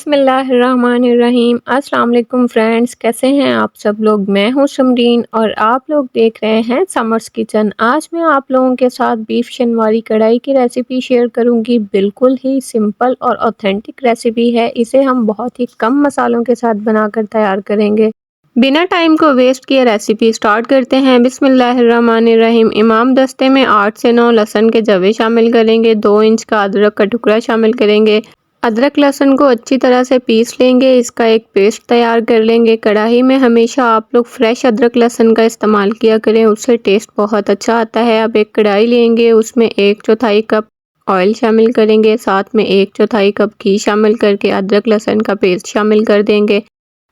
बिस्मिल्लाहिर्रहमानिर्रहीम। अस्सलाम वालेकुम फ्रेंड्स, कैसे हैं आप सब लोग। मैं हूं समरीन और आप लोग देख रहे हैं समर्स किचन। आज मैं आप लोगों के साथ बीफ शनवारी कढ़ाई की रेसिपी शेयर करूंगी। बिल्कुल ही सिंपल और ऑथेंटिक रेसिपी है। इसे हम बहुत ही कम मसालों के साथ बनाकर तैयार करेंगे। बिना टाइम को वेस्ट किए रेसिपी स्टार्ट करते हैं। बिस्मिल्लाहिर्रहमानिर्रहीम। इमाम दस्ते में 8 से 9 लहसुन के जवे शामिल करेंगे। 2 इंच का अदरक का टुकड़ा शामिल करेंगे। अदरक लहसुन को अच्छी तरह से पीस लेंगे। इसका एक पेस्ट तैयार कर लेंगे। कढ़ाई में हमेशा आप लोग फ्रेश अदरक लहसुन का इस्तेमाल किया करें, उससे टेस्ट बहुत अच्छा आता है। अब एक कढ़ाई लेंगे, उसमें 1/4 कप ऑयल शामिल करेंगे। साथ में 1/4 कप घी शामिल करके अदरक लहसुन का पेस्ट शामिल कर देंगे।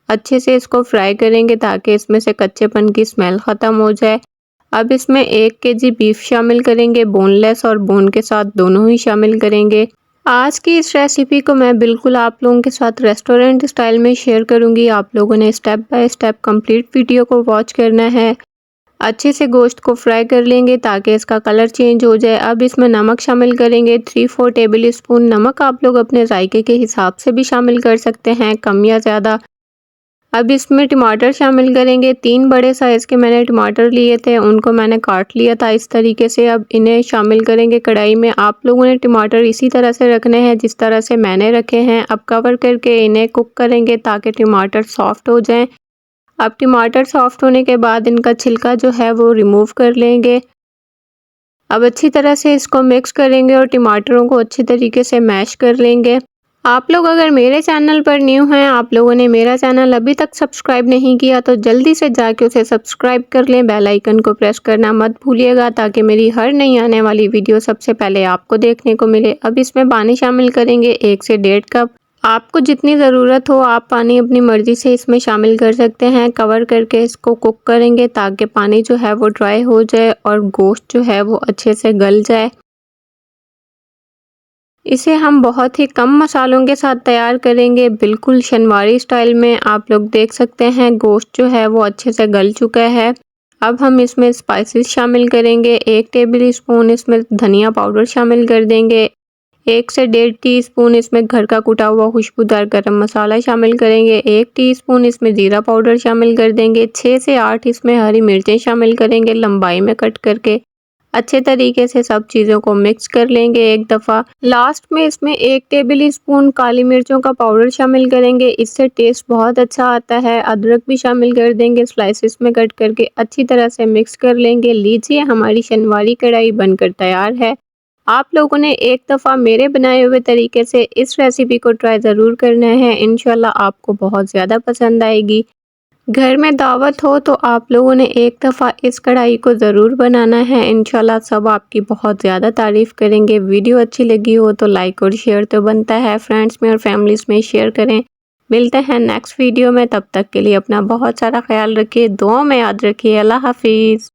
अच्छे से इसको फ्राई करेंगे ताकि इसमें से कच्चेपन की स्मेल ख़त्म हो जाए। अब इसमें 1 केजी बीफ शामिल करेंगे। बोनलेस और बोन के साथ दोनों ही शामिल करेंगे। आज की इस रेसिपी को मैं बिल्कुल आप लोगों के साथ रेस्टोरेंट स्टाइल में शेयर करूंगी। आप लोगों ने step by step complete video को वॉच करना है। अच्छे से गोश्त को फ्राई कर लेंगे ताकि इसका कलर चेंज हो जाए। अब इसमें नमक शामिल करेंगे। 3-4 टेबल स्पून नमक आप लोग अपने जायके के हिसाब से भी शामिल कर सकते हैं, कम या ज़्यादा। अब इसमें टमाटर शामिल करेंगे। 3 बड़े साइज़ के मैंने टमाटर लिए थे, उनको मैंने काट लिया था इस तरीके से। अब इन्हें शामिल करेंगे कढ़ाई में। आप लोगों ने टमाटर इसी तरह से रखने हैं जिस तरह से मैंने रखे हैं। अब कवर करके इन्हें कुक करेंगे ताकि टमाटर सॉफ्ट हो जाएं। अब टमाटर सॉफ्ट होने के बाद इनका छिलका जो है वो रिमूव कर लेंगे। अब अच्छी तरह से इसको मिक्स करेंगे और टमाटरों को अच्छी तरीके से मैश कर लेंगे। आप लोग अगर मेरे चैनल पर न्यू हैं, आप लोगों ने मेरा चैनल अभी तक सब्सक्राइब नहीं किया तो जल्दी से जाके उसे सब्सक्राइब कर लें। बेल आइकन को प्रेस करना मत भूलिएगा ताकि मेरी हर नई आने वाली वीडियो सबसे पहले आपको देखने को मिले। अब इसमें पानी शामिल करेंगे 1 से 1.5 कप। आपको जितनी ज़रूरत हो आप पानी अपनी मर्ज़ी से इसमें शामिल कर सकते हैं। कवर करके इसको कुक करेंगे ताकि पानी जो है वो ड्राई हो जाए और गोश्त जो है वो अच्छे से गल जाए। इसे हम बहुत ही कम मसालों के साथ तैयार करेंगे, बिल्कुल शनवारी स्टाइल में। आप लोग देख सकते हैं गोश्त जो है वो अच्छे से गल चुका है। अब हम इसमें स्पाइसेस शामिल करेंगे। 1 टेबल स्पून इसमें धनिया पाउडर शामिल कर देंगे। 1 से 1.5 टीस्पून इसमें घर का कुटा हुआ खुशबूदार गरम मसाला शामिल करेंगे। 1 टीस्पून इसमें ज़ीरा पाउडर शामिल कर देंगे। 6 से 8 इसमें हरी मिर्चें शामिल करेंगे लंबाई में कट करके। अच्छे तरीके से सब चीज़ों को मिक्स कर लेंगे एक दफ़ा। लास्ट में इसमें 1 टेबल स्पून काली मिर्चों का पाउडर शामिल करेंगे, इससे टेस्ट बहुत अच्छा आता है। अदरक भी शामिल कर देंगे स्लाइसेस में कट करके। अच्छी तरह से मिक्स कर लेंगे। लीजिए हमारी शनवारी कढ़ाई बनकर तैयार है। आप लोगों ने एक दफ़ा मेरे बनाए हुए तरीके से इस रेसिपी को ट्राई ज़रूर करना है। इंशाल्लाह आपको बहुत ज़्यादा पसंद आएगी। घर में दावत हो तो आप लोगों ने एक दफ़ा इस कढ़ाई को ज़रूर बनाना है। इंशाल्लाह सब आपकी बहुत ज़्यादा तारीफ़ करेंगे। वीडियो अच्छी लगी हो तो लाइक और शेयर तो बनता है, फ्रेंड्स में और फैमिलीज़ में शेयर करें। मिलते हैं नेक्स्ट वीडियो में, तब तक के लिए अपना बहुत सारा ख्याल रखिए, दुआ में याद रखिए। अल्लाह हाफिज़।